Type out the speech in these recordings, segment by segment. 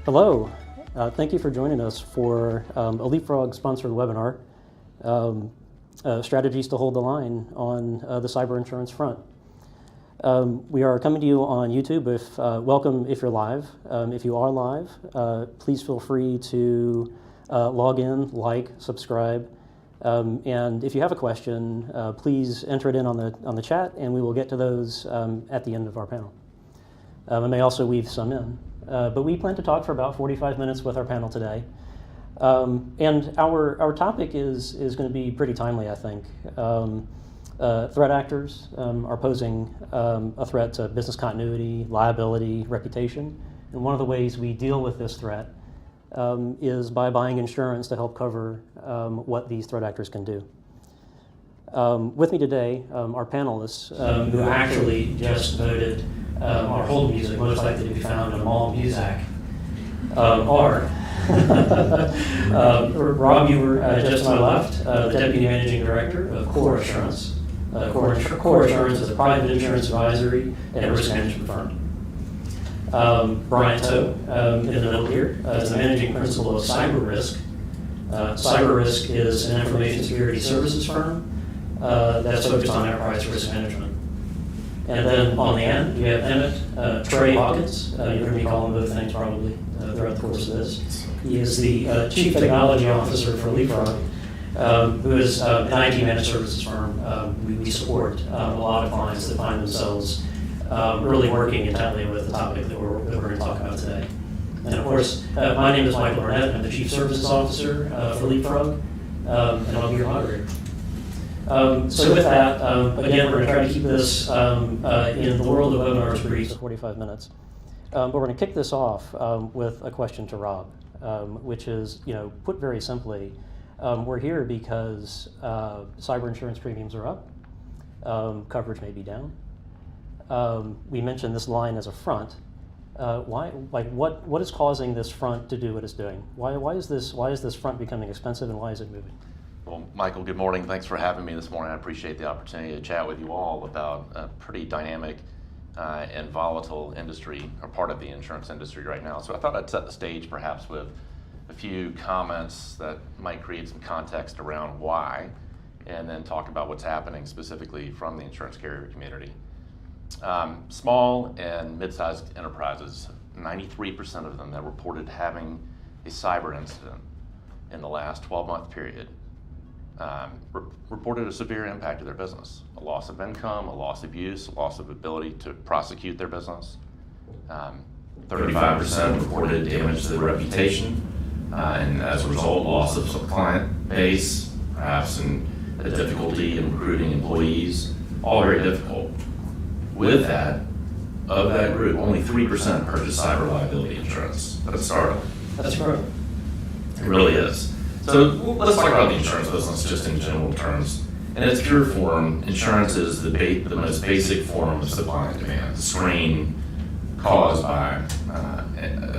Hello, thank you for joining us for a Leapfrog sponsored webinar, Strategies to Hold the Line on the cyber insurance front. We are coming to you on YouTube. Welcome if you're live. If you are live, please feel free to log in, like, subscribe, and if you have a question, please enter it in on the chat, and we will get to those at the end of our panel. I may also weave some in. But we plan to talk for about 45 minutes with our panel today. And our topic is going to be pretty timely, I think. Threat actors are posing a threat to business continuity, liability, reputation. And one of the ways we deal with this threat is by buying insurance to help cover what these threat actors can do. With me today, our panelists, who actually just voted our hold music most likely to be found in Mall Music, are Rob Huber, just to my left, the Deputy Managing Director of Core Assurance. Core Assurance is a private insurance advisory and risk management firm. Bryant Tow, in the middle here, is the Managing Principal of CyberRisk. CyberRisk is an information security services firm that's focused on enterprise risk management. And then on the end, we have Emmett, Trey Hawkins. You've heard me call him both things probably throughout the course of this. He is the Chief Technology Officer for Leapfrog, who is an IT managed services firm. We support a lot of clients that find themselves really working intently with the topic that we're going to talk about today. And of course, my name is Michael.burnette. I'm the Chief Services Officer for Leapfrog, and I'll be your moderator. So with that, again, we're going to try to keep this in the world of webinars brief, 45 minutes. But we're going to kick this off with a question to Rob, which is, put very simply, we're here because cyber insurance premiums are up, coverage may be down. We mentioned this line as a front. What is causing this front to do what it's doing? Why is this front becoming expensive, and why is it moving? Well, Michael, good morning. Thanks for having me this morning. I appreciate the opportunity to chat with you all about a pretty dynamic and volatile industry, or part of the insurance industry right now. So I thought I'd set the stage perhaps with a few comments that might create some context around why, and then talk about what's happening specifically from the insurance carrier community. Small and mid-sized enterprises, 93% of them that reported having a cyber incident in the last 12-month period reported a severe impact to their business, a loss of income, a loss of use, a loss of ability to prosecute their business. 35% reported damage to their reputation, and as a result, loss of some client base, perhaps a difficulty in recruiting employees, all very difficult. With that, of that group, only 3% purchased cyber liability insurance. That's startling. That's right. It really is. So let's talk about the insurance business just in general terms. In its pure form, insurance is the most basic form of supply and demand, the strain caused by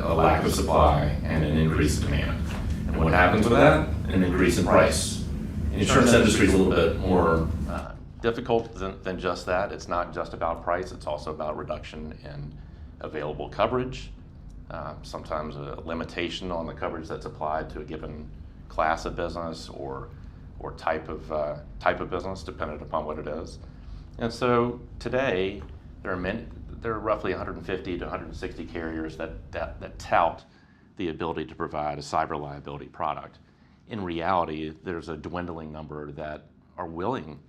a lack of supply and an increase in demand. And what happens with that? An increase in price. The insurance industry is a little bit more difficult than just that. It's not just about price, it's also about reduction in available coverage, sometimes a limitation on the coverage that's applied to a given class of business or type of business, dependent upon what it is. And so today, there are roughly 150 to 160 carriers that tout the ability to provide a cyber liability product. In reality, there's a dwindling number that are willing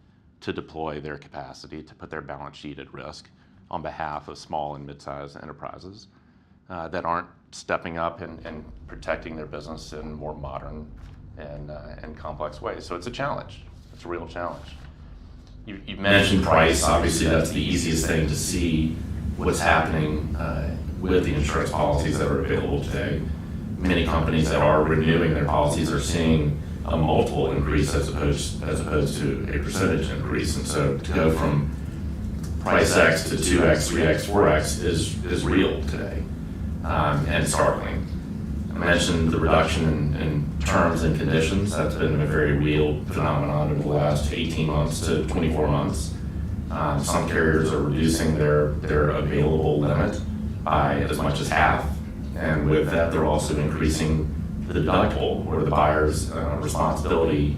to deploy their capacity to put their balance sheet at risk on behalf of small and mid-sized enterprises that aren't stepping up and protecting their business in more modern and complex ways. So it's a challenge. It's a real challenge. You mentioned price. Obviously, that's the easiest thing to see what's happening with the insurance policies that are available today. Many companies that are renewing their policies are seeing a multiple increase as opposed to a percentage increase. And so to go from price X to 2X, 3X, 4X is real today and startling. I mentioned the reduction in terms and conditions. That's been a very real phenomenon over the last 18 months to 24 months. Some carriers are reducing their available limit by as much as half. And with that, they're also increasing the deductible or the buyer's responsibility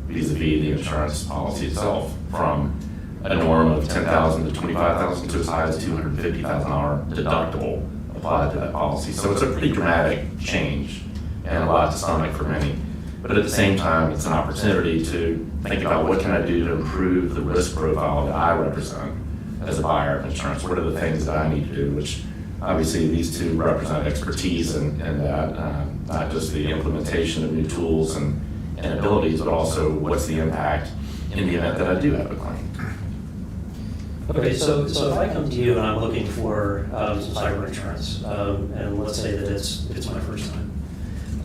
vis-a-vis the insurance policy itself from a norm of $10,000 to $25,000 to as high as $250,000 deductible applied to that policy. So it's a pretty dramatic change and a lot to stomach for many. But at the same time, it's an opportunity to think about what can I do to improve the risk profile that I represent as a buyer of insurance. What are the things that I need to do, which obviously these two represent expertise in that, not just the implementation of new tools and abilities, but also what's the impact in the event that I do have a claim. Okay, so if I come to you and I'm looking for some cyber insurance, and let's say that it's my first time,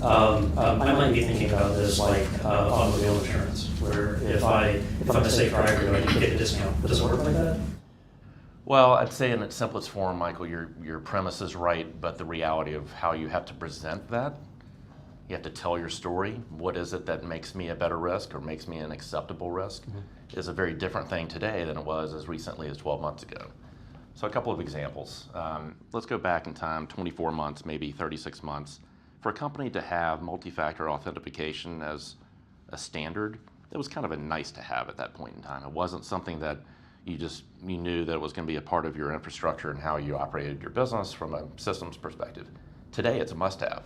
I might be thinking about this like automobile insurance, where if I'm a safe driver, I can get a discount. Does it work like that? Well, I'd say in its simplest form, Michael, your premise is right, but the reality of how you have to present that, you have to tell your story. What is it that makes me a better risk or makes me an acceptable risk is a very different thing today than it was as recently as 12 months ago. So a couple of examples. Let's go back in time, 24 months, maybe 36 months. For a company to have multi-factor authentication as a standard, it was kind of a nice to have at that point in time. It wasn't something that you knew that it was going to be a part of your infrastructure and how you operated your business from a systems perspective. Today, it's a must-have.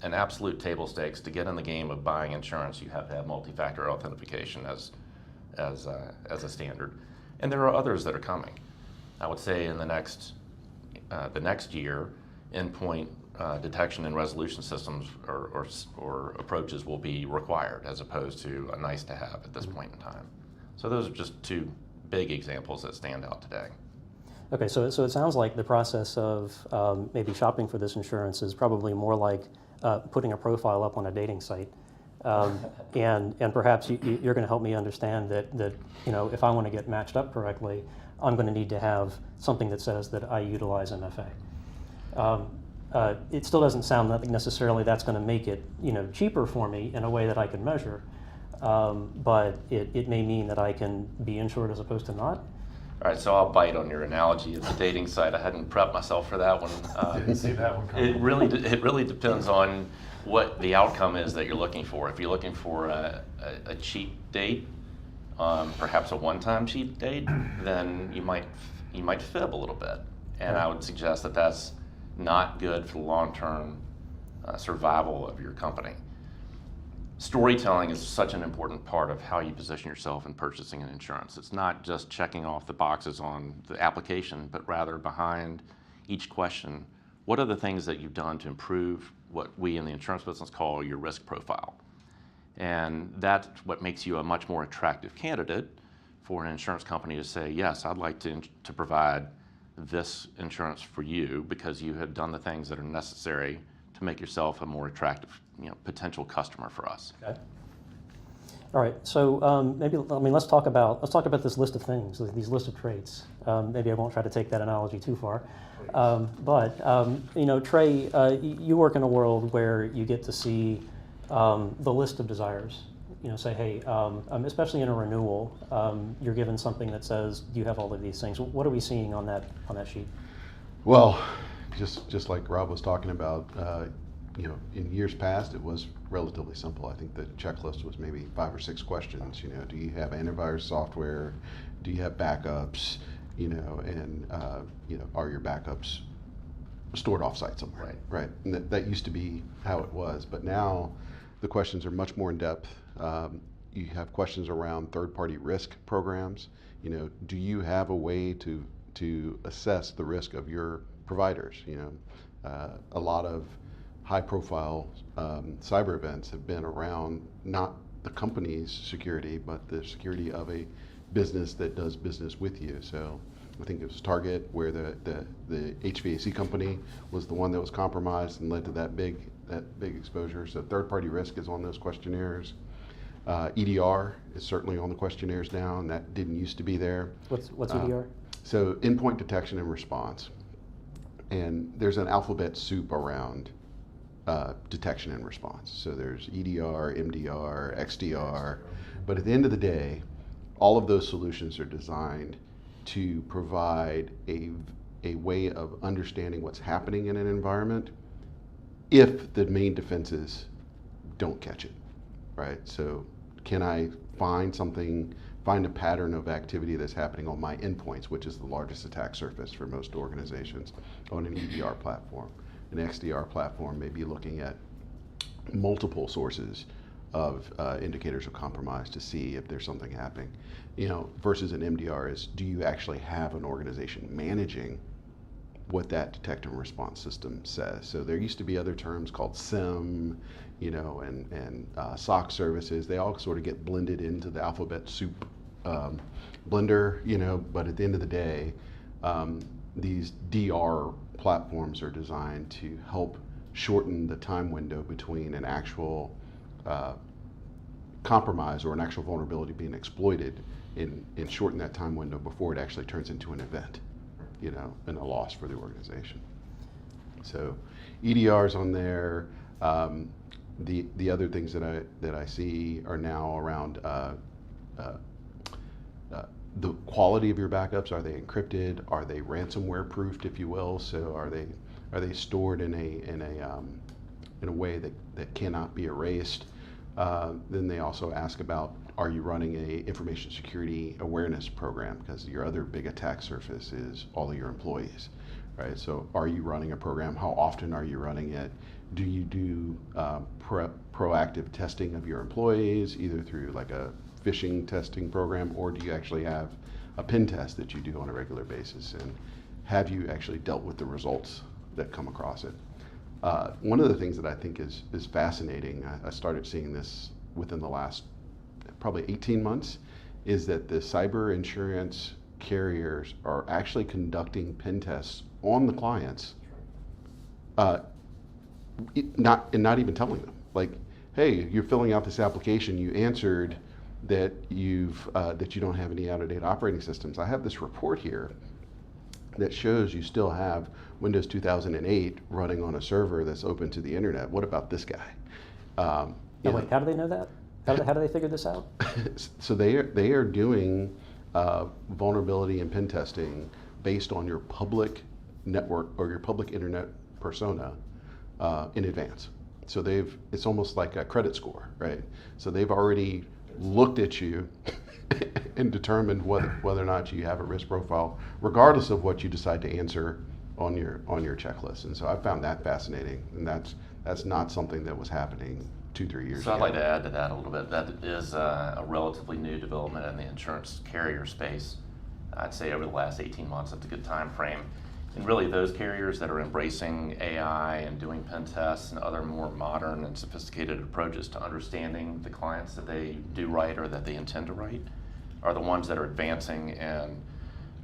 An absolute table stakes to get in the game of buying insurance. You have to have multi-factor authentication as a standard, and there are others that are coming. I would say in the next year, endpoint detection and resolution systems or approaches will be required as opposed to a nice to have at this point in time. So those are just two big examples that stand out today. Okay, so it sounds like the process of maybe shopping for this insurance is probably more like putting a profile up on a dating site. And perhaps you're going to help me understand that if I want to get matched up correctly, I'm going to need to have something that says that I utilize MFA. It still doesn't sound like necessarily that's going to make it cheaper for me in a way that I can measure, but it may mean that I can be insured as opposed to not. All right, so I'll bite on your analogy of the dating site. I hadn't prepped myself for that one. Didn't see that one coming. It really depends on what the outcome is that you're looking for. If you're looking for a cheap date, perhaps a one-time cheap date, then you might fib a little bit. And I would suggest that that's not good for the long-term survival of your company. Storytelling is such an important part of how you position yourself in purchasing an insurance. It's not just checking off the boxes on the application, but rather behind each question, what are the things that you've done to improve what we in the insurance business call your risk profile? And that's what makes you a much more attractive candidate for an insurance company to say, yes, I'd like to provide this insurance for you because you have done the things that are necessary to make yourself a more attractive potential customer for us. Okay. All right. So let's talk about this list of things, these list of traits. Maybe I won't try to take that analogy too far, but Trey, you work in a world where you get to see the list of desires. Say, hey, especially in a renewal, you're given something that says you have all of these things. What are we seeing on that sheet? Well, just like Rob was talking about, in years past, it was relatively simple. I think the checklist was maybe 5 or 6 questions. Do you have antivirus software? Do you have backups? And are your backups stored offsite somewhere? Right. And that used to be how it was, but now the questions are much more in depth. You have questions around third-party risk programs. Do you have a way to assess the risk of your providers? A lot of high-profile cyber events have been around not the company's security, but the security of a business that does business with you. So I think it was Target where the HVAC company was the one that was compromised and led to that big exposure. So third-party risk is on those questionnaires. EDR is certainly on the questionnaires now, and that didn't used to be there. What's EDR? So endpoint detection and response. And there's an alphabet soup around detection and response. So there's EDR, MDR, XDR, but at the end of the day, all of those solutions are designed to provide a way of understanding what's happening in an environment if the main defenses don't catch it, right? So can I find a pattern of activity that's happening on my endpoints, which is the largest attack surface for most organizations, on an EDR platform. An XDR platform may be looking at multiple sources of indicators of compromise to see if there's something happening. Versus an MDR is, do you actually have an organization managing what that detect and response system says? So there used to be other terms called SIM, and SOC services. They all sort of get blended into the alphabet soup blender, but at the end of the day, these DR platforms are designed to help shorten the time window between an actual compromise or an actual vulnerability being exploited and shorten that time window before it actually turns into an event, and a loss for the organization. So EDR's on there. The other things that I see are now around the quality of your backups. Are they encrypted? Are they ransomware proofed, if you will? So are they stored in a way that cannot be erased? Then they also ask about, are you running a information security awareness program? Because your other big attack surface is all of your employees, right? So are you running a program? How often are you running it? Do you do proactive testing of your employees, either through like a phishing testing program, or do you actually have a pen test that you do on a regular basis? And have you actually dealt with the results that come across it? One of the things that I think is fascinating, I started seeing this within the last probably 18 months, is that the cyber insurance carriers are actually conducting pen tests on the clients, not even telling them. Like, hey, you're filling out this application, you answered that you don't have any out-of-date operating systems. I have this report here that shows you still have Windows 2008 running on a server that's open to the internet. What about this guy? Wait, how do they know that? How do they figure this out? So they are doing vulnerability and pen testing based on your public network or your public internet persona in advance. So it's almost like a credit score, right? So they've already looked at you and determined whether or not you have a risk profile, regardless of what you decide to answer on your checklist. And so I found that fascinating, and that's not something that was happening 2-3 years ago. So I'd like to add to that a little bit. That is a relatively new development in the insurance carrier space. I'd say over the last 18 months, that's a good time frame. And really those carriers that are embracing AI and doing pen tests and other more modern and sophisticated approaches to understanding the clients that they do write or that they intend to write are the ones that are advancing, and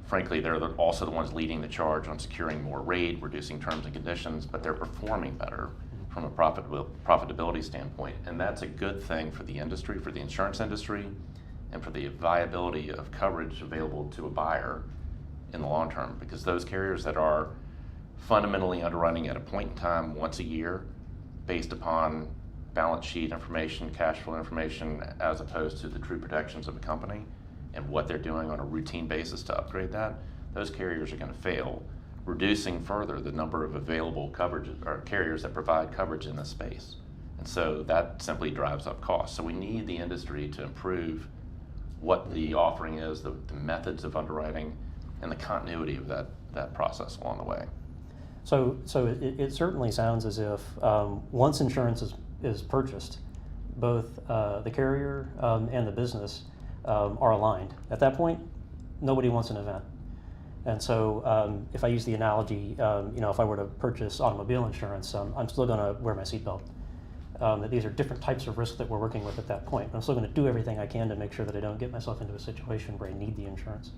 frankly, they're also the ones leading the charge on securing more rate, reducing terms and conditions, but they're performing better from a profitability standpoint. And that's a good thing for the industry, for the insurance industry, and for the viability of coverage available to a buyer in the long term, because those carriers that are fundamentally underwriting at a point in time once a year based upon balance sheet information, cash flow information, as opposed to the true protections of a company and what they're doing on a routine basis to upgrade that, those carriers are going to fail, reducing further the number of available coverage or carriers that provide coverage in this space. And so that simply drives up costs. So we need the industry to improve what the offering is, the methods of underwriting, and the continuity of that process along the way. So it certainly sounds as if once insurance is purchased, both the carrier and the business are aligned. At that point, nobody wants an event. And so if I use the analogy, if I were to purchase automobile insurance, I'm still going to wear my seatbelt. That these are different types of risks that we're working with at that point. I'm still going to do everything I can to make sure that I don't get myself into a situation where I need the insurance.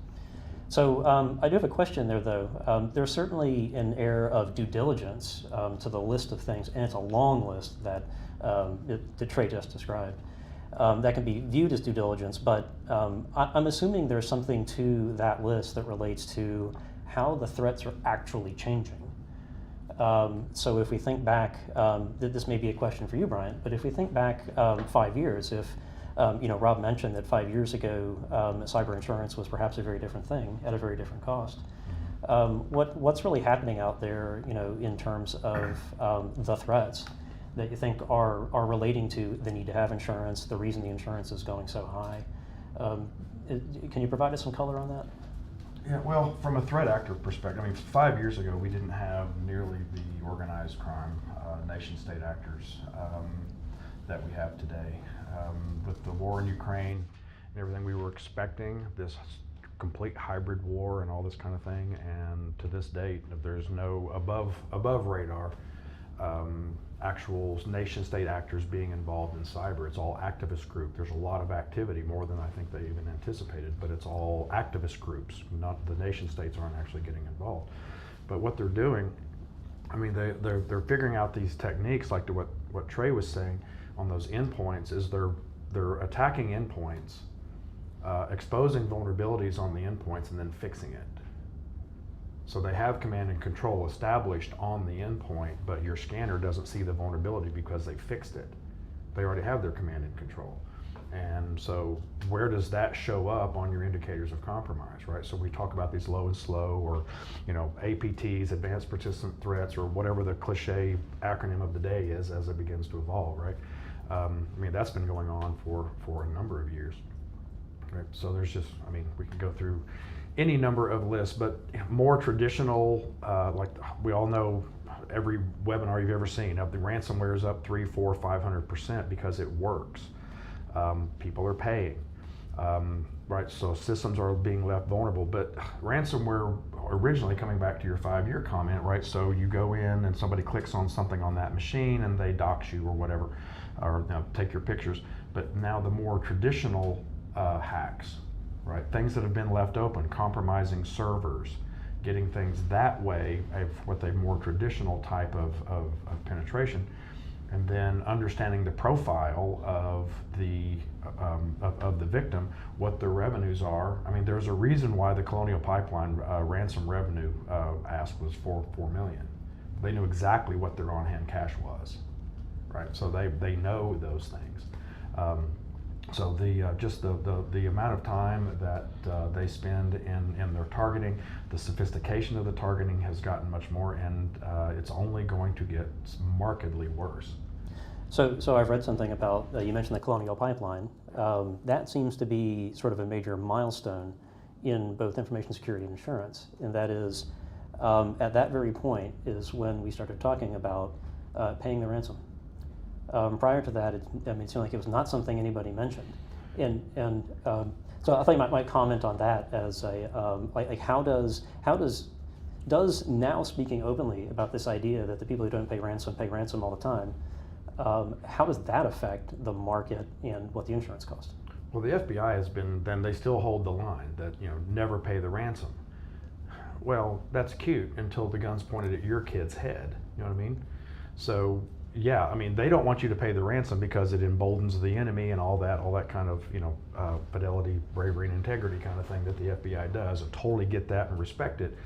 So I do have a question there, though. There's certainly an air of due diligence to the list of things, and it's a long list that Trey just described. That can be viewed as due diligence, but I'm assuming there's something to that list that relates to how the threats are actually changing. So if we think back, this may be a question for you, Bryant, but if we think back 5 years, if Rob mentioned that 5 years ago, cyber insurance was perhaps a very different thing at a very different cost. What's really happening out there, in terms of the threats that you think are relating to the need to have insurance, the reason the insurance is going so high? Can you provide us some color on that? Yeah, well, from a threat actor perspective, I mean, 5 years ago, we didn't have nearly the organized crime, nation-state actors that we have today. With the war in Ukraine and everything, we were expecting this complete hybrid war and all this kind of thing, and to this date, there's no above radar actual nation-state actors being involved in cyber. It's all activist group. There's a lot of activity, more than I think they even anticipated, but it's all activist groups. Not the nation-states aren't actually getting involved. But what they're doing, I mean, they're figuring out these techniques, like to what Trey was saying on those endpoints, is they're attacking endpoints, exposing vulnerabilities on the endpoints, and then fixing it. So they have command and control established on the endpoint, but your scanner doesn't see the vulnerability because they fixed it. They already have their command and control. And so where does that show up on your indicators of compromise, right? So we talk about these low and slow, or APTs, advanced persistent threats, or whatever the cliche acronym of the day is as it begins to evolve, right? I mean, that's been going on for a number of years. Right. So there's just, I mean, we can go through any number of lists, but more traditional, like we all know, every webinar you've ever seen, the ransomware is up 300%, 400%, 500% because it works. People are paying, right? So systems are being left vulnerable, but ransomware, originally coming back to your 5-year comment, right? So you go in and somebody clicks on something on that machine and they dox you or whatever, or take your pictures. But now the more traditional hacks, right? Things that have been left open, compromising servers, getting things that way, with a more traditional type of penetration, and then understanding the profile of the victim, what their revenues are. I mean, there's a reason why the Colonial Pipeline ransom revenue ask was $4 million. They knew exactly what their on-hand cash was, right? So they know those things. So just the amount of time that they spend in their targeting, the sophistication of the targeting has gotten much more, and it's only going to get markedly worse. So I've read something about, you mentioned the Colonial Pipeline. That seems to be sort of a major milestone in both information security and insurance, and that is, at that very point is when we started talking about paying the ransom. Prior to that, it seemed like it was not something anybody mentioned, and so I thought you might comment on that as a like how does now, speaking openly about this idea that the people who don't pay ransom all the time, how does that affect the market and what the insurance costs? Well, the FBI has been, then they still hold the line that never pay the ransom. Well, that's cute until the gun's pointed at your kid's head. You know what I mean? So. Yeah, I mean, they don't want you to pay the ransom because it emboldens the enemy and all that kind of, fidelity, bravery, and integrity kind of thing that the FBI does. I totally get that and respect it.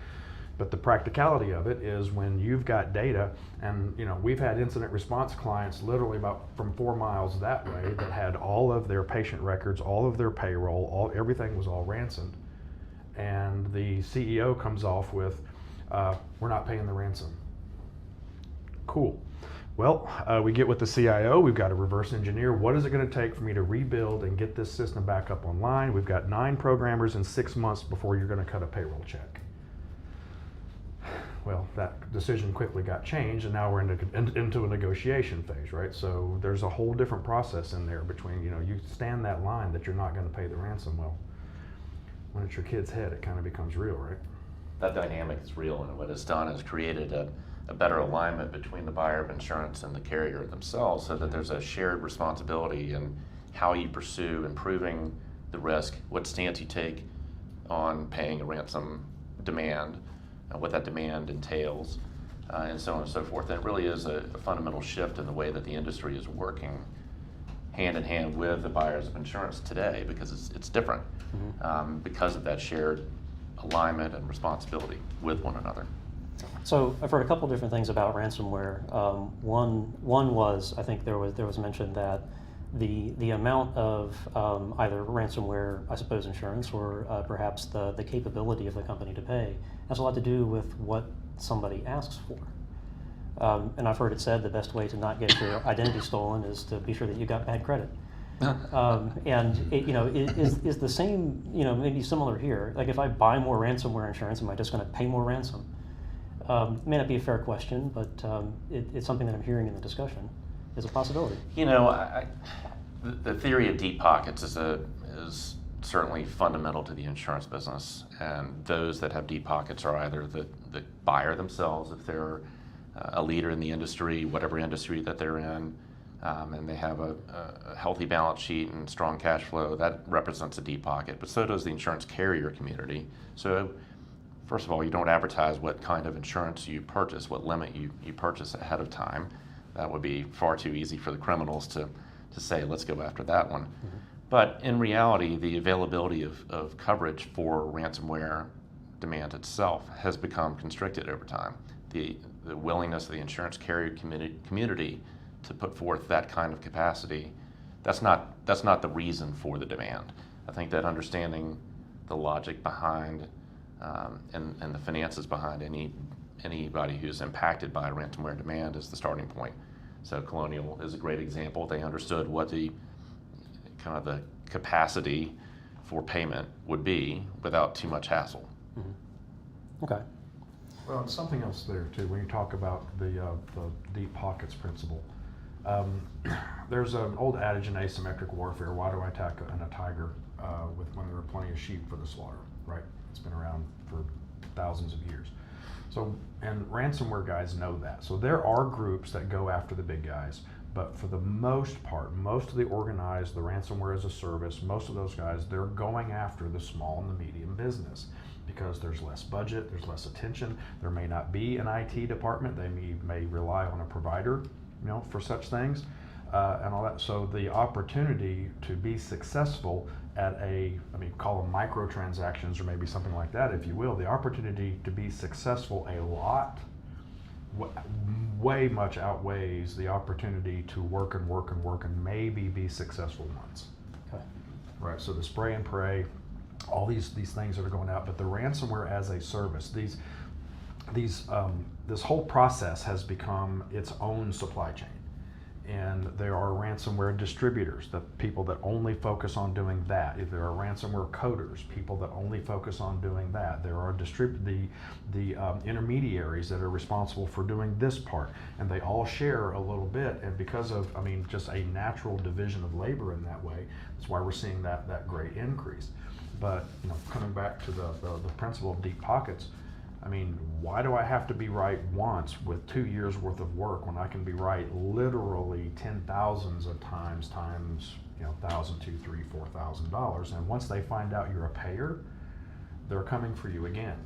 But the practicality of it is when you've got data, and we've had incident response clients literally about from 4 miles that way that had all of their patient records, all of their payroll, everything was all ransomed. And the CEO comes off with, we're not paying the ransom. Cool. Well, we get with the CIO, we've got to reverse engineer. What is it going to take for me to rebuild and get this system back up online? We've got 9 programmers in 6 months before you're going to cut a payroll check. Well, that decision quickly got changed, and now we're into a negotiation phase, right? So there's a whole different process in there between, you stand that line that you're not going to pay the ransom. Well, when it's your kid's head, it kind of becomes real, right? That dynamic is real, and what it's done is created a better alignment between the buyer of insurance and the carrier themselves, so that there's a shared responsibility in how you pursue improving the risk, what stance you take on paying a ransom demand, what that demand entails, and so on and so forth. And it really is a fundamental shift in the way that the industry is working hand in hand with the buyers of insurance today, because it's different because of that shared alignment and responsibility with one another. So I've heard a couple different things about ransomware. One was, I think there was mention that the amount of either ransomware, I suppose, insurance, or perhaps the capability of the company to pay has a lot to do with what somebody asks for. And I've heard it said the best way to not get your identity stolen is to be sure that you got bad credit. And it, is the same, maybe similar here. Like if I buy more ransomware insurance, am I just going to pay more ransom? It may not be a fair question, but it's something that I'm hearing in the discussion. Is a possibility. The theory of deep pockets is certainly fundamental to the insurance business, and those that have deep pockets are either the buyer themselves, if they're a leader in the industry, whatever industry that they're in, and they have a healthy balance sheet and strong cash flow, that represents a deep pocket, but so does the insurance carrier community. So first of all, you don't advertise what kind of insurance you purchase, what limit you purchase ahead of time. That would be far too easy for the criminals to say, let's go after that one. Mm-hmm. But in reality, the availability of coverage for ransomware demand itself has become constricted over time. The willingness of the insurance carrier community to put forth that kind of capacity, that's not the reason for the demand. I think that understanding the logic behind and the finances behind anybody who's impacted by ransomware demand is the starting point. So Colonial is a great example. They understood what the kind of the capacity for payment would be without too much hassle. Mm-hmm. Okay. Well, and something else there too, when you talk about the deep pockets principle, there's an old adage in asymmetric warfare: why do I attack a tiger when there are plenty of sheep for the slaughter, right? It's been around for thousands of years. So, and ransomware guys know that. So there are groups that go after the big guys, but for the most part, most of the organized, the ransomware as a service, most of those guys, they're going after the small and the medium business because there's less budget, there's less attention. There may not be an IT department. They may rely on a provider, for such things and all that. So the opportunity to be successful at call them microtransactions or maybe something like that, if you will, the opportunity to be successful way much outweighs the opportunity to work and maybe be successful once. Okay. Right, so the spray and pray, all these things that are going out, but the ransomware as a service, this whole process has become its own supply chain. And there are ransomware distributors, the people that only focus on doing that. If there are ransomware coders, people that only focus on doing that. There are the intermediaries that are responsible for doing this part, and they all share a little bit. And because of, just a natural division of labor in that way, that's why we're seeing that great increase. But coming back to the principle of deep pockets, why do I have to be right once with 2 years worth of work when I can be right literally 10,000s of times, $1,000, $2,000, $3,000, $4,000, and once they find out you're a payer, they're coming for you again.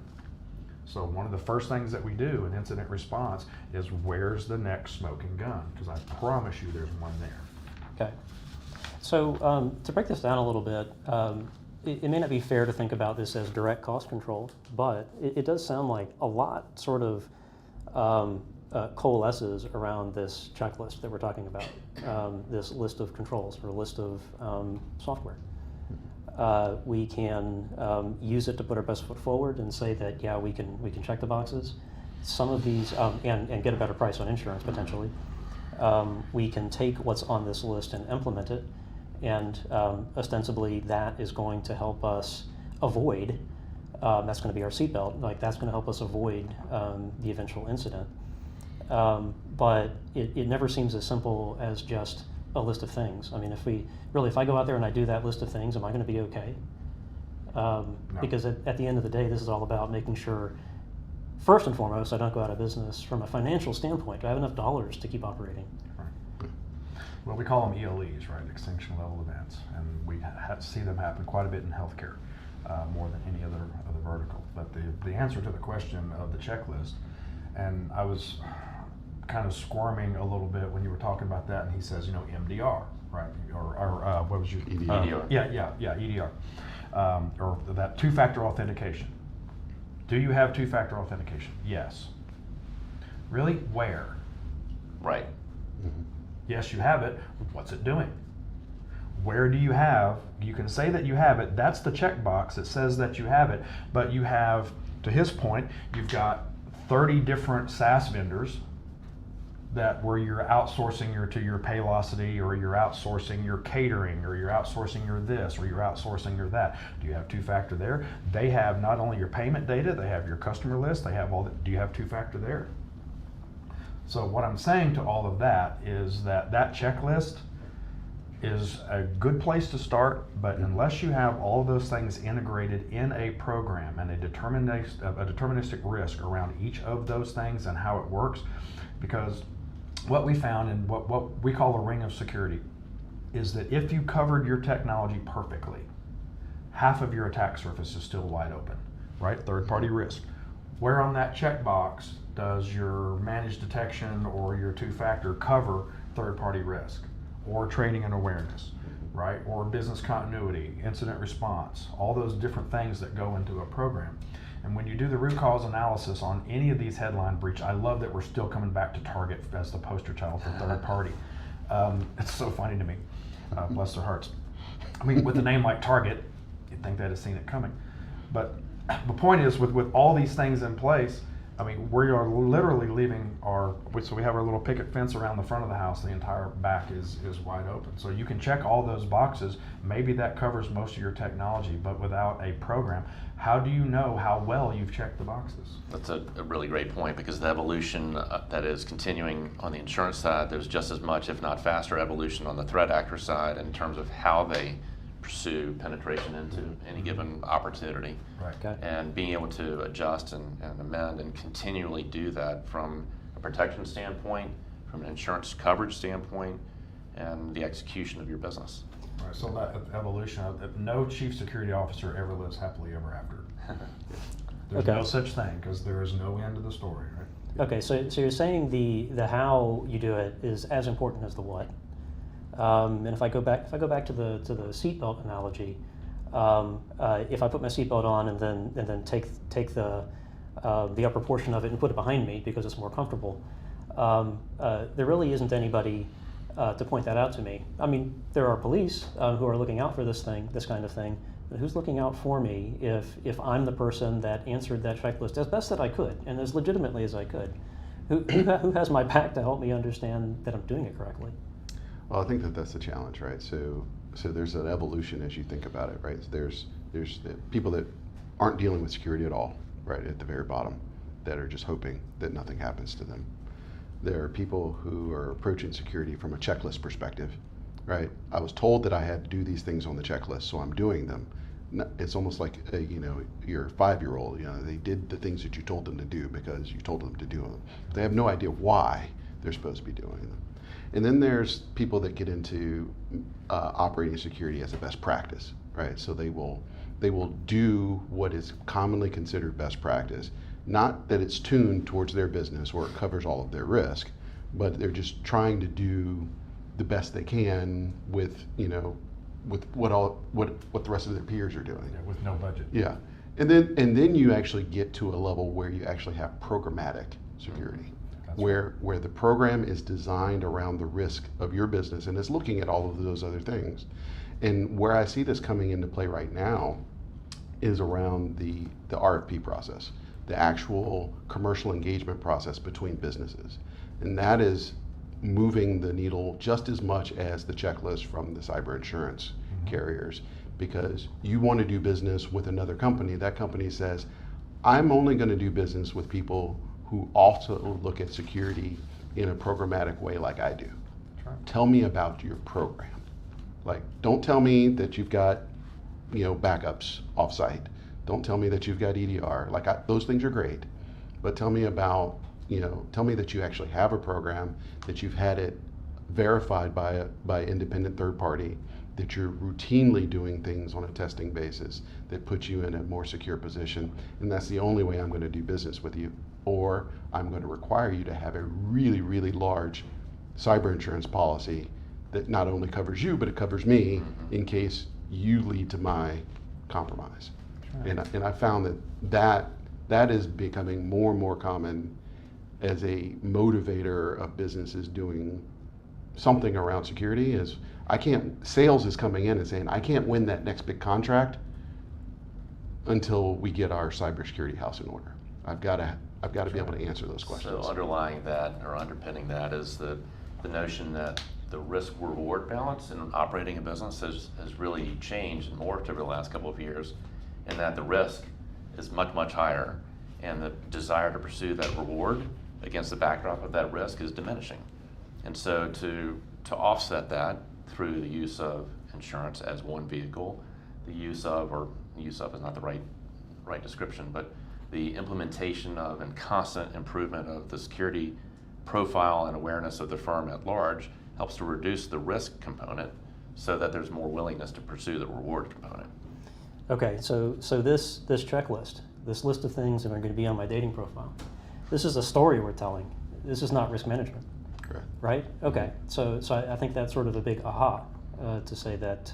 So one of the first things that we do in incident response is where's the next smoking gun? Because I promise you there's one there. Okay. So to break this down a little bit, it may not be fair to think about this as direct cost control, but it does sound like a lot sort of coalesces around this checklist that we're talking about, this list of controls or list of software. We can use it to put our best foot forward and say that, yeah, we can check the boxes. Some of these, and get a better price on insurance potentially. We can take what's on this list and implement it. And ostensibly that is going to help us avoid, that's going to be our seatbelt, that's going to help us avoid the eventual incident. But it never seems as simple as just a list of things. If I go out there and I do that list of things, am I going to be okay? No. Because at the end of the day, this is all about making sure, first and foremost, I don't go out of business. From a financial standpoint, do I have enough dollars to keep operating? Well, we call them ELEs, right? Extinction level events, and we see them happen quite a bit in healthcare, more than any other vertical. But the answer to the question of the checklist, and I was kind of squirming a little bit when you were talking about that, and he says, MDR, right? Or what was your EDR? Yeah, EDR, or that two-factor authentication. Do you have two-factor authentication? Yes. Really? Where? Right. Mm-hmm. Yes, you have it. What's it doing? where do you have, you can say that you have it, that's the checkbox that says that you have it, but you have, to his point, you've got 30 different SaaS vendors that where you're outsourcing your Paylocity, or you're outsourcing your catering, or you're outsourcing your this, or you're outsourcing your that. Do you have two-factor there? They have not only your payment data, they have your customer list, they have all that. Do you have two-factor there? So what I'm saying to all of that is that checklist is a good place to start, but unless you have all of those things integrated in a program and a deterministic risk around each of those things and how it works, because what we found in what we call the ring of security is that if you covered your technology perfectly, half of your attack surface is still wide open, right? Third-party risk. Where on that checkbox does your managed detection or your two-factor cover third-party risk, or training and awareness, right? Or business continuity, incident response, all those different things that go into a program. And when you do the root cause analysis on any of these headline breaches, I love that we're still coming back to Target as the poster child for third party. It's so funny to me, bless their hearts. I mean, with a name like Target, you'd think they'd have seen it coming. But the point is, with all these things in place, I mean, we are literally leaving so we have our little picket fence around the front of the house, the entire back is wide open. So you can check all those boxes, maybe that covers most of your technology, but without a program, how do you know how well you've checked the boxes? That's a really great point, because the evolution that is continuing on the insurance side, there's just as much, if not faster, evolution on the threat actor side in terms of how they pursue penetration into any given opportunity. Right. Okay. And being able to adjust and amend and continually do that from a protection standpoint, from an insurance coverage standpoint, and the execution of your business. Right, so that evolution, no chief security officer ever lives happily ever after. There's Okay. no such thing, because there is no end to the story, right? Okay, so you're saying the how you do it is as important as the what. And if I go back to the seatbelt analogy, if I put my seatbelt on and then take the upper portion of it and put it behind me because it's more comfortable, there really isn't anybody to point that out to me. I mean, there are police who are looking out for this kind of thing. But who's looking out for me if I'm the person that answered that checklist as best that I could and as legitimately as I could? Who has my back to help me understand that I'm doing it correctly? Well, I think that's the challenge, right? So there's an evolution as you think about it, right? There's the people that aren't dealing with security at all, right, at the very bottom, that are just hoping that nothing happens to them. There are people who are approaching security from a checklist perspective, right? I was told that I had to do these things on the checklist, so I'm doing them. It's almost like your 5-year-old. They did the things that you told them to do because you told them to do them. They have no idea why they're supposed to be doing them. And then there's people that get into operating security as a best practice, right? So they will do what is commonly considered best practice. Not that it's tuned towards their business or it covers all of their risk, but they're just trying to do the best they can with what the rest of their peers are doing. Yeah, with no budget. Yeah, and then you actually get to a level where you actually have programmatic security. Where the program is designed around the risk of your business and is looking at all of those other things. And where I see this coming into play right now is around the RFP process, the actual commercial engagement process between businesses. And that is moving the needle just as much as the checklist from the cyber insurance carriers, because you want to do business with another company. That company says, I'm only going to do business with people who also look at security in a programmatic way like I do. Right. Tell me about your program. Like, don't tell me that you've got, backups offsite. Don't tell me that you've got EDR. Those things are great, but tell me about, tell me that you actually have a program, that you've had it verified by independent third party, that you're routinely doing things on a testing basis that puts you in a more secure position, and that's the only way I'm going to do business with you. Or I'm going to require you to have a really, really large cyber insurance policy that not only covers you, but it covers me in case you lead to my compromise. Right. And I found that is becoming more and more common as a motivator of businesses doing something around security is sales is coming in and saying, I can't win that next big contract until we get our cybersecurity house in order. I've got to be able to answer those questions. So underlying that or underpinning that is the notion that the risk-reward balance in operating a business has really changed and morphed over the last couple of years, and that the risk is much, much higher, and the desire to pursue that reward against the backdrop of that risk is diminishing. And so to offset that through the use of insurance as one vehicle, the use of is not the right description, but the implementation of and constant improvement of the security profile and awareness of the firm at large helps to reduce the risk component so that there's more willingness to pursue the reward component. Okay, so this checklist, this list of things that are going to be on my dating profile, this is a story we're telling. This is not risk management. Correct. Right? Okay, so I think that's sort of a big aha to say that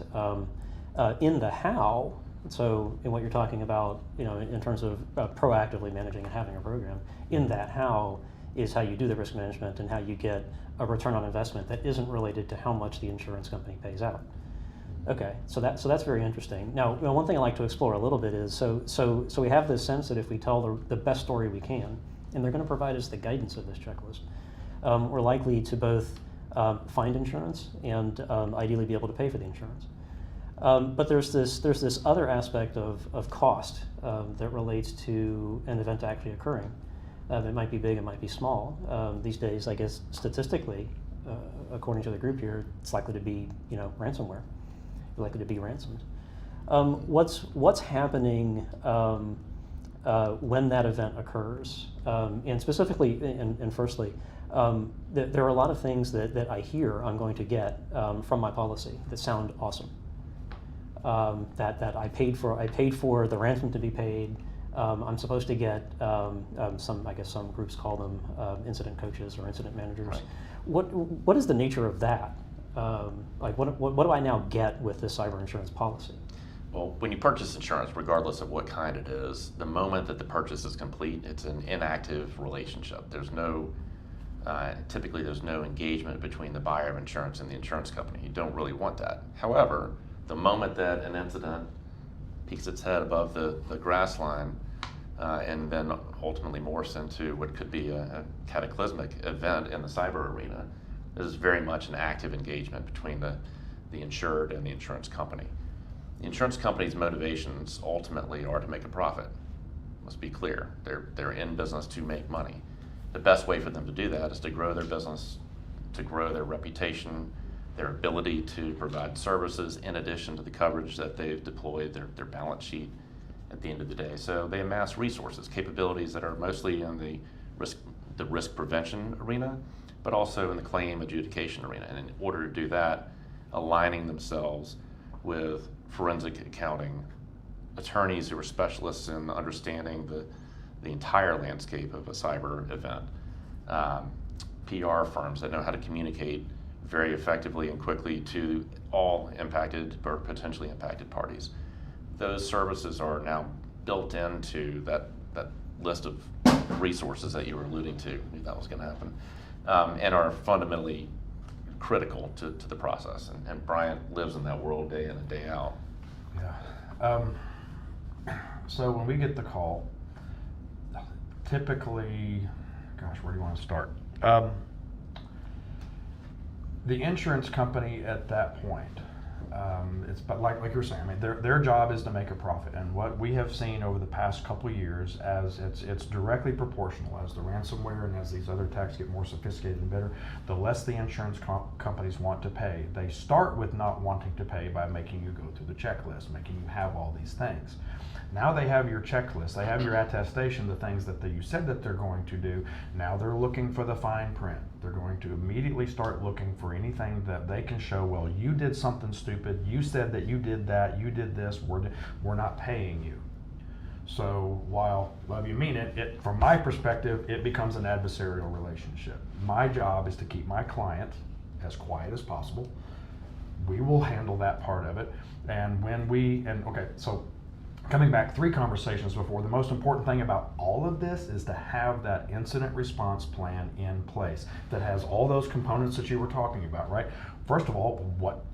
in the how, so in what you're talking about, in terms of proactively managing and having a program, in that how is how you do the risk management and how you get a return on investment that isn't related to how much the insurance company pays out. Okay, so that's very interesting. Now, one thing I like to explore a little bit is so we have this sense that if we tell the best story we can, and they're going to provide us the guidance of this checklist, we're likely to both find insurance and ideally be able to pay for the insurance. But there's this other aspect of cost that relates to an event actually occurring. It might be big, it might be small. These days, I guess statistically, according to the group here, it's likely to be ransomware. You're likely to be ransomed. What's happening when that event occurs? And specifically, and firstly, there are a lot of things that I hear I'm going to get from my policy that sound awesome. That I paid for the ransom to be paid. I'm supposed to get some groups call them incident coaches or incident managers. Right. What is the nature of that? What do I now get with this cyber insurance policy? Well, when you purchase insurance, regardless of what kind it is, the moment that the purchase is complete, it's an inactive relationship. Typically there's no engagement between the buyer of insurance and the insurance company. You don't really want that. However, the moment that an incident peeks its head above the grass line and then ultimately morphs into what could be a cataclysmic event in the cyber arena, is very much an active engagement between the insured and the insurance company. The insurance company's motivations ultimately are to make a profit. Let's be clear, they're in business to make money. The best way for them to do that is to grow their business, to grow their reputation, their ability to provide services in addition to the coverage that they've deployed, their balance sheet at the end of the day. So they amass resources, capabilities that are mostly in the risk prevention arena, but also in the claim adjudication arena. And in order to do that, aligning themselves with forensic accounting, attorneys who are specialists in understanding the entire landscape of a cyber event, PR firms that know how to communicate very effectively and quickly to all impacted or potentially impacted parties. Those services are now built into that list of resources that you were alluding to. I knew that was going to happen. And are fundamentally critical to the process. And Bryant lives in that world day in and day out. Yeah. So when we get the call, typically, gosh, where do you want to start? The insurance company at that point, but like you were saying, I mean, their job is to make a profit, and what we have seen over the past couple of years, as it's directly proportional as the ransomware and as these other attacks get more sophisticated and better, the less the insurance companies want to pay. They start with not wanting to pay by making you go through the checklist, making you have all these things. Now they have your checklist, they have your attestation, the things that you said that they're going to do. Now they're looking for the fine print. They're going to immediately start looking for anything that they can show, well, you did something stupid, you said that you did that, you did this, we're not paying you. So while love you mean it, from my perspective, it becomes an adversarial relationship. My job is to keep my client as quiet as possible. We will handle that part of it. And when okay, so coming back 3 conversations before, the most important thing about all of this is to have that incident response plan in place that has all those components that you were talking about, right? First of all, what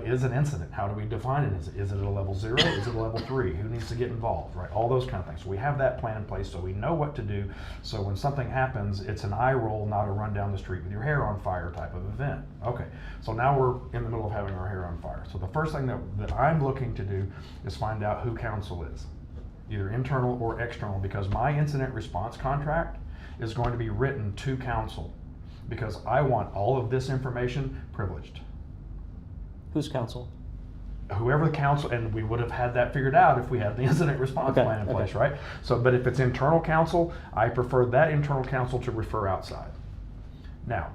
is an incident? How do we define it? Is it a level 0? Is it a level 3? Who needs to get involved, right? All those kind of things. So we have that plan in place so we know what to do. So when something happens, it's an eye roll, not a run down the street with your hair on fire type of event. Okay, so now we're in the middle of having our hair on fire. So the first thing that I'm looking to do is find out who counsel is, either internal or external, because my incident response contract is going to be written to counsel because I want all of this information privileged. Who's counsel? Whoever the counsel, and we would have had that figured out if we had the incident response plan in place, right? So, but if it's internal counsel, I prefer that internal counsel to refer outside. Now,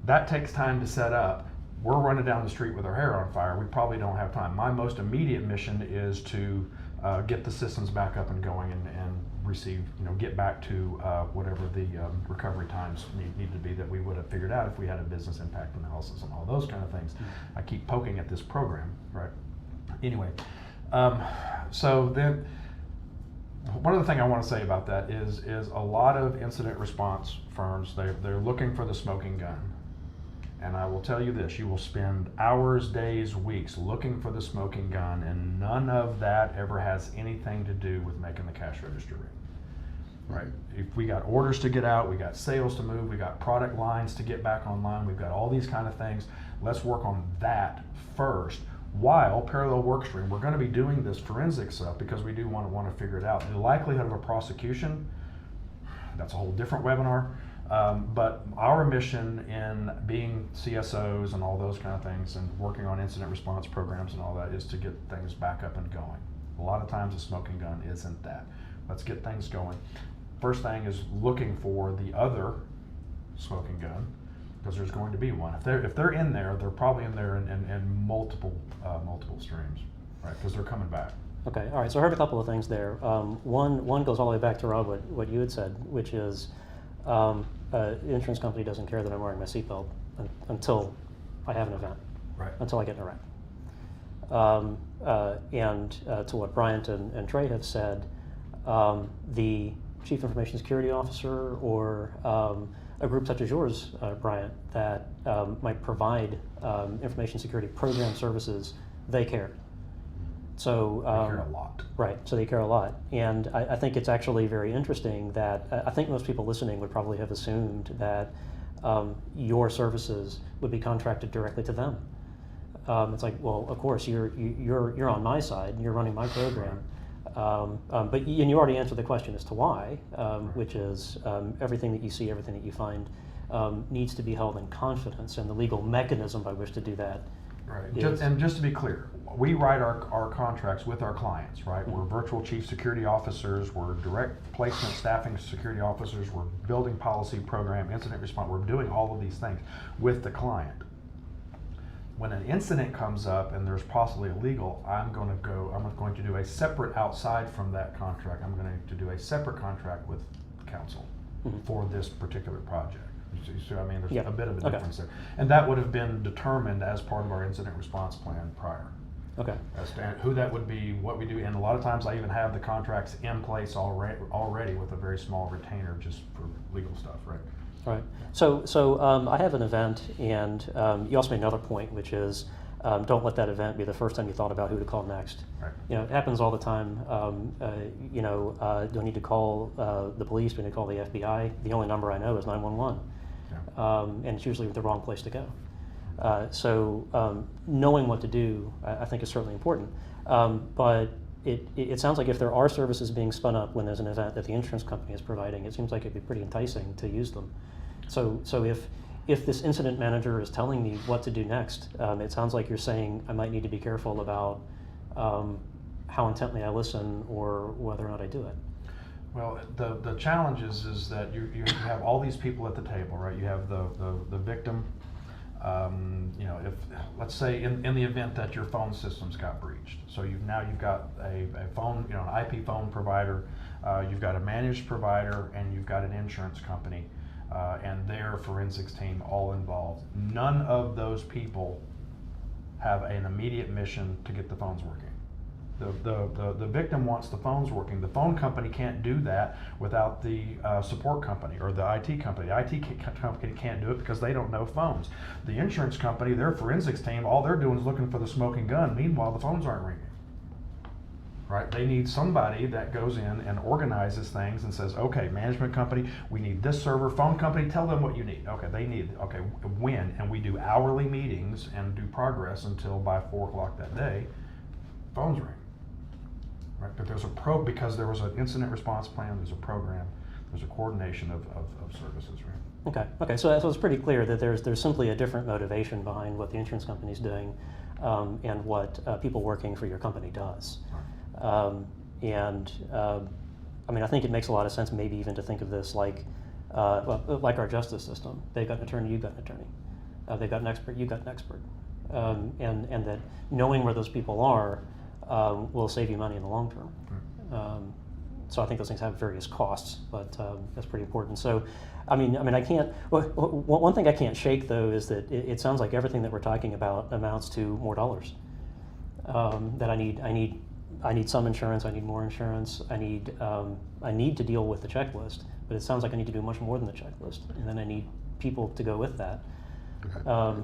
that takes time to set up. We're running down the street with our hair on fire. We probably don't have time. My most immediate mission is to get the systems back up and going and receive, get back to whatever the recovery times need to be that we would have figured out if we had a business impact analysis and all those kind of things. I keep poking at this program, right? Anyway, so then one of the things I want to say about that is a lot of incident response firms, they're looking for the smoking gun. And I will tell you this, you will spend hours, days, weeks looking for the smoking gun, and none of that ever has anything to do with making the cash register ring. Right? If we got orders to get out, we got sales to move, we got product lines to get back online, we've got all these kind of things. Let's work on that first. While parallel work stream, we're going to be doing this forensic stuff because we do want to figure it out. The likelihood of a prosecution, that's a whole different webinar. But our mission in being CSOs and all those kind of things and working on incident response programs and all that is to get things back up and going. A lot of times a smoking gun isn't that. Let's get things going. First thing is looking for the other smoking gun, because there's going to be one. If they're in there, they're probably in there in multiple streams, right? Because they're coming back. Okay, all right, so I heard a couple of things there. One goes all the way back to Rob, what you had said, which is the insurance company doesn't care that I'm wearing my seatbelt until I have an event, right? Until I get in a wreck. And to what Bryant and Trey have said, the Chief Information Security Officer or a group such as yours, Bryant, that might provide information security program services, they care. So they care a lot. Right, so they care a lot. And I think it's actually very interesting that I think most people listening would probably have assumed that your services would be contracted directly to them. It's like, well, of course, you're on my side, and you're running my program. But you already answered the question as to why, which is everything that you see, everything that you find needs to be held in confidence, and the legal mechanism by which to do that. Right. Just to be clear, we write our contracts with our clients, right? Mm-hmm. We're virtual chief security officers, we're direct placement staffing security officers, we're building policy program, incident response, we're doing all of these things with the client. When an incident comes up and there's possibly illegal, I'm going to do a separate outside from that contract. I'm going to do a separate contract with counsel for this particular project. So I mean, there's a bit of a difference there, and that would have been determined as part of our incident response plan prior. Okay. As to who that would be, what we do, and a lot of times I even have the contracts in place already with a very small retainer just for legal stuff, right? Right. So I have an event, and you also made another point, which is don't let that event be the first time you thought about who to call next. Right. It happens all the time. Do I need to call the police? Do I need to call the FBI? The only number I know is 911. Yeah. And it's usually the wrong place to go. So knowing what to do, I think is certainly important. But it sounds like if there are services being spun up when there's an event that the insurance company is providing, it seems like it'd be pretty enticing to use them. So if this incident manager is telling me what to do next, it sounds like you're saying I might need to be careful about how intently I listen or whether or not I do it. Well, the challenge is that you have all these people at the table, right? You have the victim. If let's say in the event that your phone systems got breached, so you've got a phone, an IP phone provider, you've got a managed provider, and you've got an insurance company, and their forensics team all involved. None of those people have an immediate mission to get the phones working. The victim wants the phones working. The phone company can't do that without the support company or the IT company. The IT company can't do it because they don't know phones. The insurance company, their forensics team, all they're doing is looking for the smoking gun. Meanwhile, the phones aren't ringing. Right? They need somebody that goes in and organizes things and says, okay, management company, we need this server. Phone company, tell them what you need. Okay, they need, okay, when? And we do hourly meetings and do progress until by 4 o'clock that day, phones ring. Right? But there's because there was an incident response plan, there's a program, there's a coordination of services. Right? Okay, so it's pretty clear that there's simply a different motivation behind what the insurance company is doing and what people working for your company does. I mean, I think it makes a lot of sense maybe even to think of this like our justice system. They've got an attorney, you've got an attorney. They've got an expert, you've got an expert. And that knowing where those people are will save you money in the long term. So I think those things have various costs, but that's pretty important. So, I mean, I can't. One thing I can't shake though is that it sounds like everything that we're talking about amounts to more dollars. That I need some insurance. I need more insurance. I need to deal with the checklist, but it sounds like I need to do much more than the checklist, and then I need people to go with that. Right.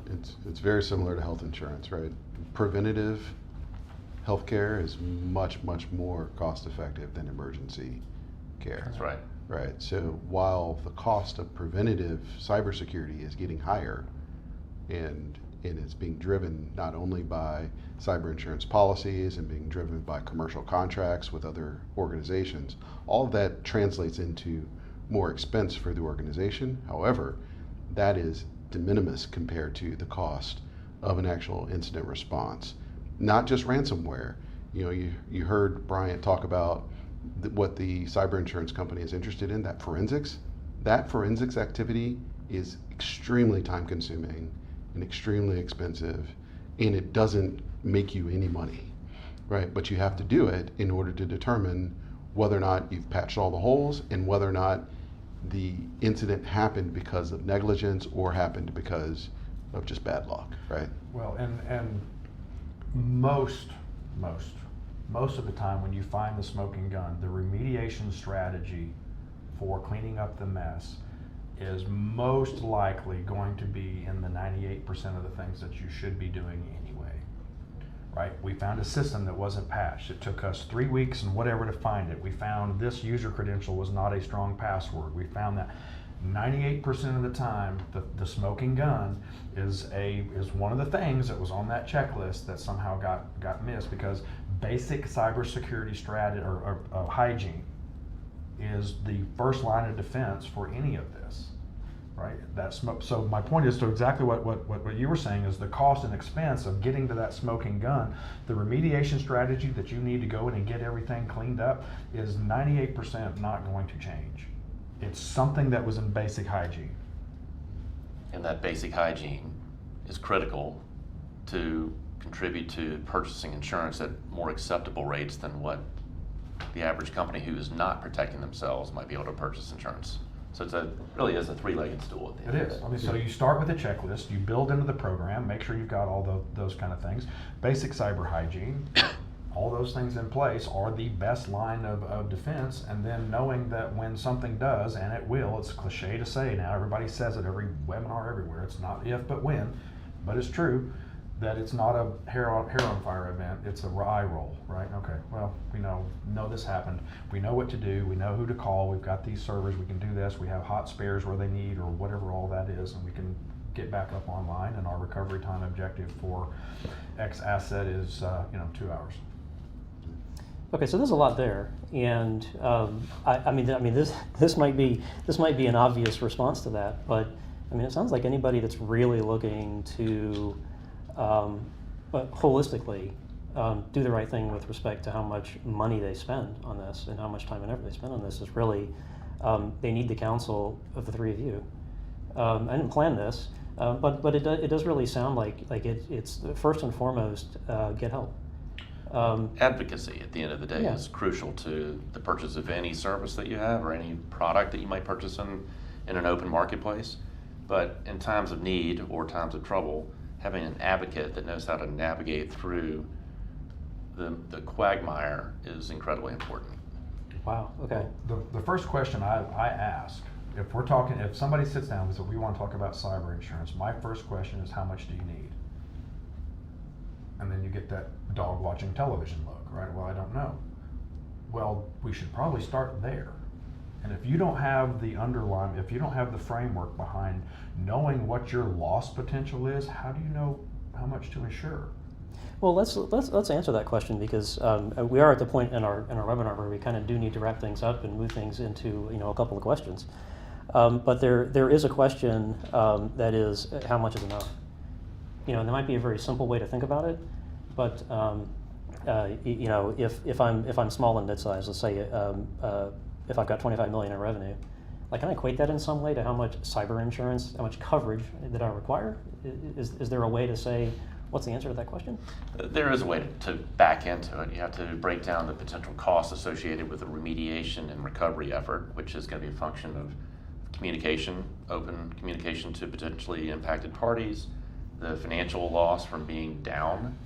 It's very similar to health insurance, right? Preventative healthcare is much more cost effective than emergency care. That's right. Right. So while the cost of preventative cybersecurity is getting higher, and it's being driven not only by cyber insurance policies and being driven by commercial contracts with other organizations, all of that translates into more expense for the organization. However, that is de minimis compared to the cost of an actual incident response. Not just ransomware. You know, you heard Bryant talk about what the cyber insurance company is interested in, that forensics. That forensics activity is extremely time consuming and extremely expensive, and it doesn't make you any money, right? But you have to do it in order to determine whether or not you've patched all the holes and whether or not the incident happened because of negligence or happened because of just bad luck, right? Well, and most of the time when you find the smoking gun, the remediation strategy for cleaning up the mess is most likely going to be in the 98% of the things that you should be doing anyway, right? We found a system that wasn't patched. It took us 3 weeks and whatever to find it. We found this user credential was not a strong password. We found that 98% of the time, the smoking gun is one of the things that was on that checklist that somehow got missed, because basic cybersecurity strategy or hygiene is the first line of defense for any of this, right? So my point is to exactly what you were saying is the cost and expense of getting to that smoking gun. The remediation strategy that you need to go in and get everything cleaned up is 98% not going to change. It's something that was in basic hygiene. And that basic hygiene is critical to contribute to purchasing insurance at more acceptable rates than what the average company who is not protecting themselves might be able to purchase insurance. So it really is a three-legged stool at the end of the day. I mean, so you start with a checklist, you build into the program, make sure you've got all those kind of things. Basic cyber hygiene, all those things in place are the best line of defense, and then knowing that when something does, and it will, it's cliche to say now, everybody says it every webinar everywhere, it's not if but when, but it's true, that it's not a hair on fire event, it's a eye roll, right? Okay, well, we know this happened, we know what to do, we know who to call, we've got these servers, we can do this, we have hot spares where they need, or whatever all that is, and we can get back up online, and our recovery time objective for X asset is 2 hours. Okay, so there's a lot there, and I mean, this might be an obvious response to that, but I mean, it sounds like anybody that's really looking to holistically do the right thing with respect to how much money they spend on this and how much time and effort they spend on this is really they need the counsel of the three of you. I didn't plan this, but it does really sound like it's first and foremost get help. Advocacy at the end of the day is crucial to the purchase of any service that you have or any product that you might purchase in an open marketplace. But in times of need or times of trouble, having an advocate that knows how to navigate through the quagmire is incredibly important. Wow, okay. The first question I ask, if somebody sits down and says, we want to talk about cyber insurance, my first question is, how much do you need? And then you get that dog watching television look, right? Well, I don't know. Well, we should probably start there. And if you don't have the if you don't have the framework behind knowing what your loss potential is, how do you know how much to insure? Well, let's answer that question, because we are at the point in our webinar where we kind of do need to wrap things up and move things into a couple of questions. But there is a question that is, how much is enough? And there might be a very simple way to think about it, but if I'm small and mid-sized, let's say if I've got 25 million in revenue, can I equate that in some way to how much cyber insurance, how much coverage that I require? Is there a way to say, what's the answer to that question? There is a way to back into it. You have to break down the potential costs associated with the remediation and recovery effort, which is going to be a function of communication, open communication to potentially impacted parties, the financial loss from being down,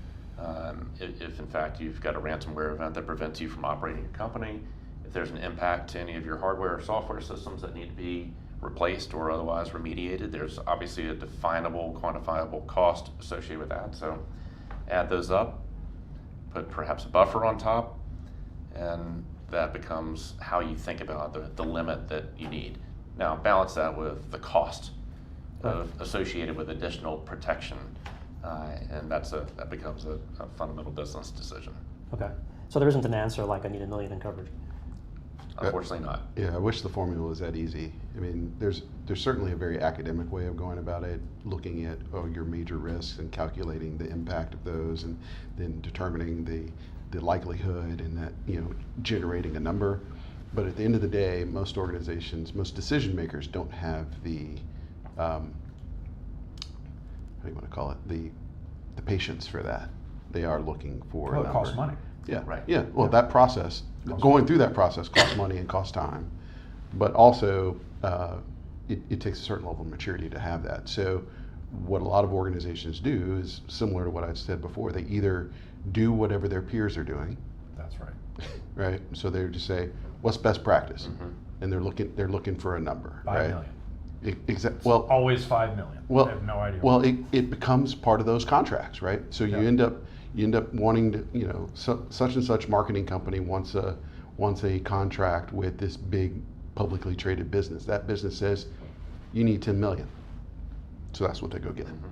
if in fact you've got a ransomware event that prevents you from operating your company, if there's an impact to any of your hardware or software systems that need to be replaced or otherwise remediated, there's obviously a definable, quantifiable cost associated with that. So add those up, put perhaps a buffer on top, and that becomes how you think about the limit that you need. Now balance that with the cost associated with additional protection, and that becomes a fundamental business decision. Okay, so there isn't an answer like I need $1 million in coverage. Unfortunately not. Yeah, I wish the formula was that easy. I mean, there's certainly a very academic way of going about it, looking at your major risks and calculating the impact of those, and then determining the likelihood, and that generating a number. But at the end of the day, most organizations, most decision makers don't have the how do you want to call it, the patience for that. They are looking for a Well, it number. costs money. Yeah, Right. yeah. Well, that process, going through that process costs money and costs time, but also it takes a certain level of maturity to have that. So what a lot of organizations do is similar to what I said before. They either do whatever their peers are doing. That's right. Right. So they just say, what's best practice? Mm-hmm. And they're looking for a number. 5 right? million. Well, Always 5 million. well, I have no idea. Well, it becomes part of those contracts, right? So you end up wanting to, such and such marketing company wants a contract with this big publicly traded business. That business says you need 10 million. So that's what they go get. Mm-hmm.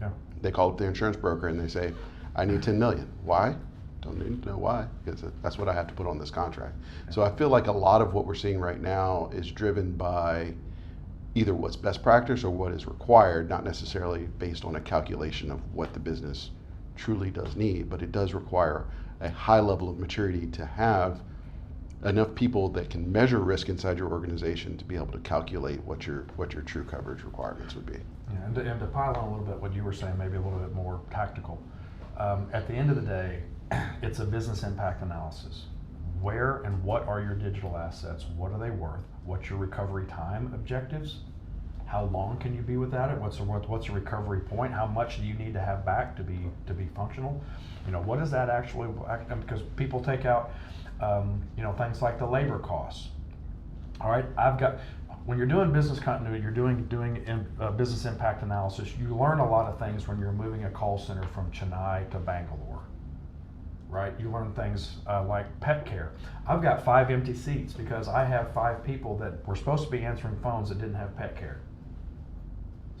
Yeah. They call up their insurance broker and they say, I need 10 million. Why? Don't need to know why, because that's what I have to put on this contract. So I feel like a lot of what we're seeing right now is driven by either what's best practice or what is required, not necessarily based on a calculation of what the business truly does need, but it does require a high level of maturity to have enough people that can measure risk inside your organization to be able to calculate what your true coverage requirements would be. Yeah, and to pile on a little bit what you were saying, maybe a little bit more tactical. At the end of the day, it's a business impact analysis. Where and what are your digital assets? What are they worth? What's your recovery time objectives? How long can you be without it? What's a recovery point? How much do you need to have back to be functional? What is that actually? Because people take out things like the labor costs. All right, when you're doing business continuity, you're doing business impact analysis. You learn a lot of things when you're moving a call center from Chennai to Bangalore. Right, you learn things like pet care. I've got 5 empty seats because I have 5 people that were supposed to be answering phones that didn't have pet care.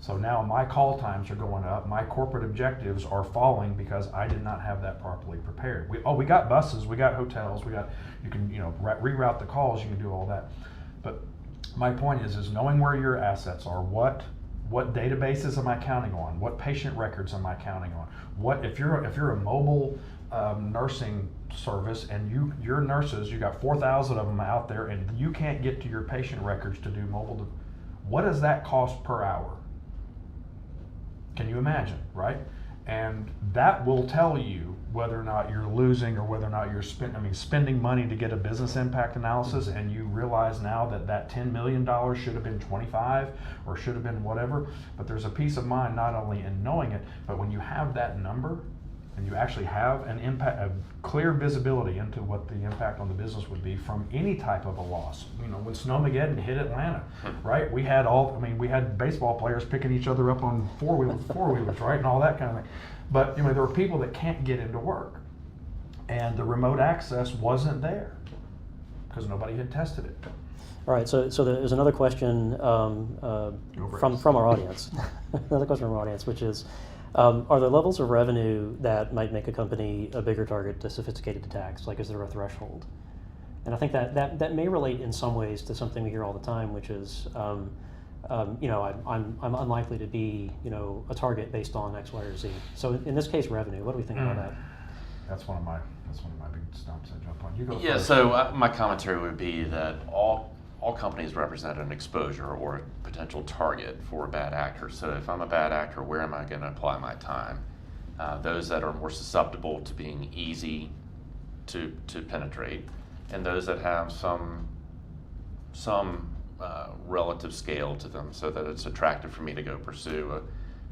So now my call times are going up. My corporate objectives are falling because I did not have that properly prepared. We got buses, we got hotels, you can reroute the calls, you can do all that. But my point is knowing where your assets are. What databases am I counting on? What patient records am I counting on? What if you're a mobile nursing service and your nurses, you got 4,000 of them out there and you can't get to your patient records to do mobile. What does that cost per hour? Can you imagine, right? And that will tell you whether or not you're losing or whether or not you're spending money to get a business impact analysis, and you realize now that $10 million should have been 25 or should have been whatever. But there's a peace of mind not only in knowing it, but when you have that number and you to actually have an impact, a clear visibility into what the impact on the business would be from any type of a loss. You know, when Snowmageddon hit Atlanta, right? We had baseball players picking each other up on four wheelers, right, and all that kind of thing. But there were people that can't get into work, and the remote access wasn't there because nobody had tested it. All right, so there's another question from our audience. Another question from our audience, which is, are there levels of revenue that might make a company a bigger target to sophisticated attacks? Like, is there a threshold? And I think that may relate in some ways to something we hear all the time, which is, I'm unlikely to be, a target based on X, Y, or Z. So in this case, revenue. What do we think about that? That's one of my big stumps I jump on. You go Yeah. first. So my commentary would be that all companies represent an exposure or a potential target for a bad actor. So if I'm a bad actor, where am I going to apply my time? Those that are more susceptible to being easy to penetrate, and those that have some relative scale to them, so that it's attractive for me to go pursue a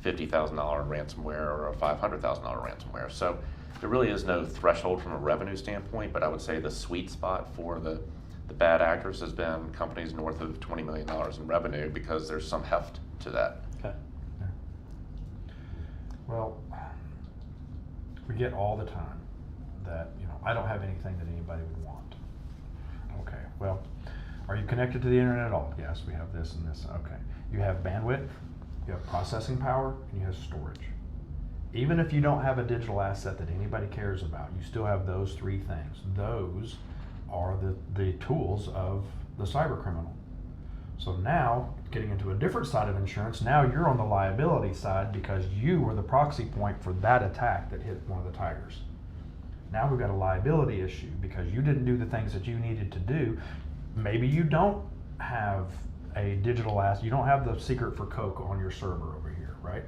$50,000 ransomware or a $500,000 ransomware. So there really is no threshold from a revenue standpoint, but I would say the sweet spot for the bad actors has been companies north of $20 million in revenue, because there's some heft to that. Okay. Yeah. Well, we get all the time that, I don't have anything that anybody would want. Okay, well, are you connected to the internet at all? Yes, we have this and this. Okay. You have bandwidth, you have processing power, and you have storage. Even if you don't have a digital asset that anybody cares about, you still have those three things. Those are the tools of the cyber criminal. So now, getting into a different side of insurance, now you're on the liability side because you were the proxy point for that attack that hit one of the tigers. Now we've got a liability issue because you didn't do the things that you needed to do. Maybe you don't have a digital asset, you don't have the secret for Coke on your server over here, right?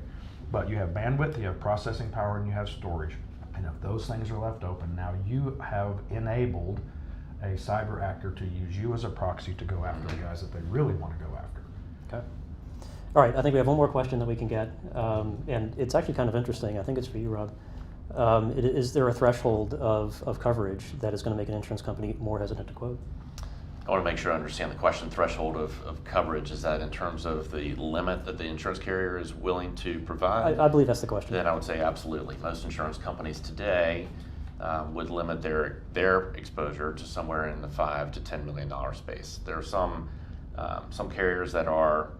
But you have bandwidth, you have processing power, and you have storage. And if those things are left open, now you have enabled a cyber actor to use you as a proxy to go after the guys that they really want to go after. Okay. All right, I think we have one more question that we can get, and it's actually kind of interesting. I think it's for you, Rob. Is there a threshold of coverage that is going to make an insurance company more hesitant to quote? I want to make sure I understand the question. Threshold of coverage, is that in terms of the limit that the insurance carrier is willing to provide? I believe that's the question. Then I would say absolutely. Most insurance companies today would limit their exposure to somewhere in the $5 to $10 million space. There are some carriers that are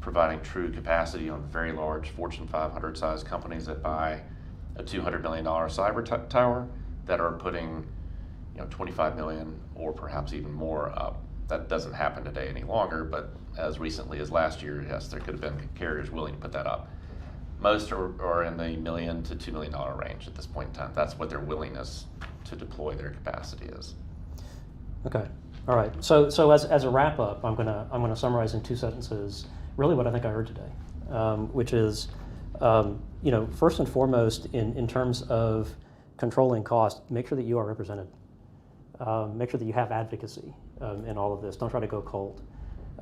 providing true capacity on very large Fortune 500 size companies that buy a $200 million cyber tower that are putting 25 million or perhaps even more up. That doesn't happen today any longer, but as recently as last year, yes, there could have been carriers willing to put that up. Most are in the $1 million to $2 million range at this point in time. That's what their willingness to deploy their capacity is. Okay. All right. So as a wrap up, I'm gonna summarize in 2 sentences really what I think I heard today, which is, first and foremost in terms of controlling cost, make sure that you are represented. Make sure that you have advocacy in all of this. Don't try to go cold.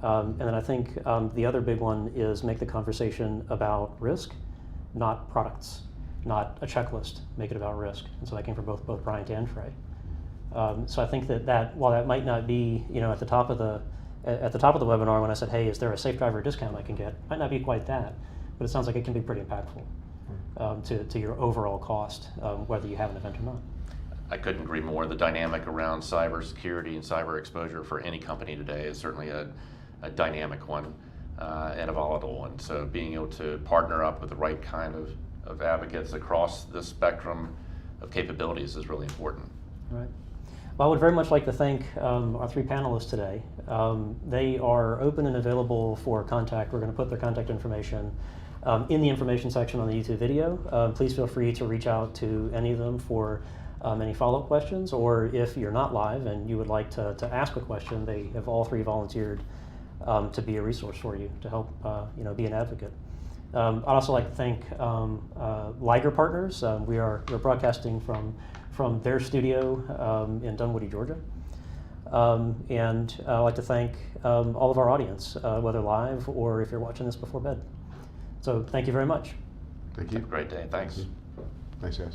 And then I think the other big one is make the conversation about risk, not products, not a checklist. Make it about risk. And so that came from both Bryant and Trey. So I think that while that might not be at the top of the webinar when I said, hey, is there a safe driver discount I can get? Might not be quite that, but it sounds like it can be pretty impactful to your overall cost, whether you have an event or not. I couldn't agree more. The dynamic around cybersecurity and cyber exposure for any company today is certainly a dynamic one and a volatile one. So being able to partner up with the right kind of advocates across the spectrum of capabilities is really important. All right. Well, I would very much like to thank our 3 panelists today. They are open and available for contact. We're going to put their contact information in the information section on the YouTube video. Please feel free to reach out to any of them for any follow-up questions, or if you're not live and you would like to ask a question, they have all 3 volunteered to be a resource for you, to help be an advocate. I'd also like to thank Liger Partners. We're broadcasting from their studio in Dunwoody, Georgia. And I'd like to thank all of our audience, whether live or if you're watching this before bed. So thank you very much. Thank you. Have a great day. Thanks. Thanks, guys.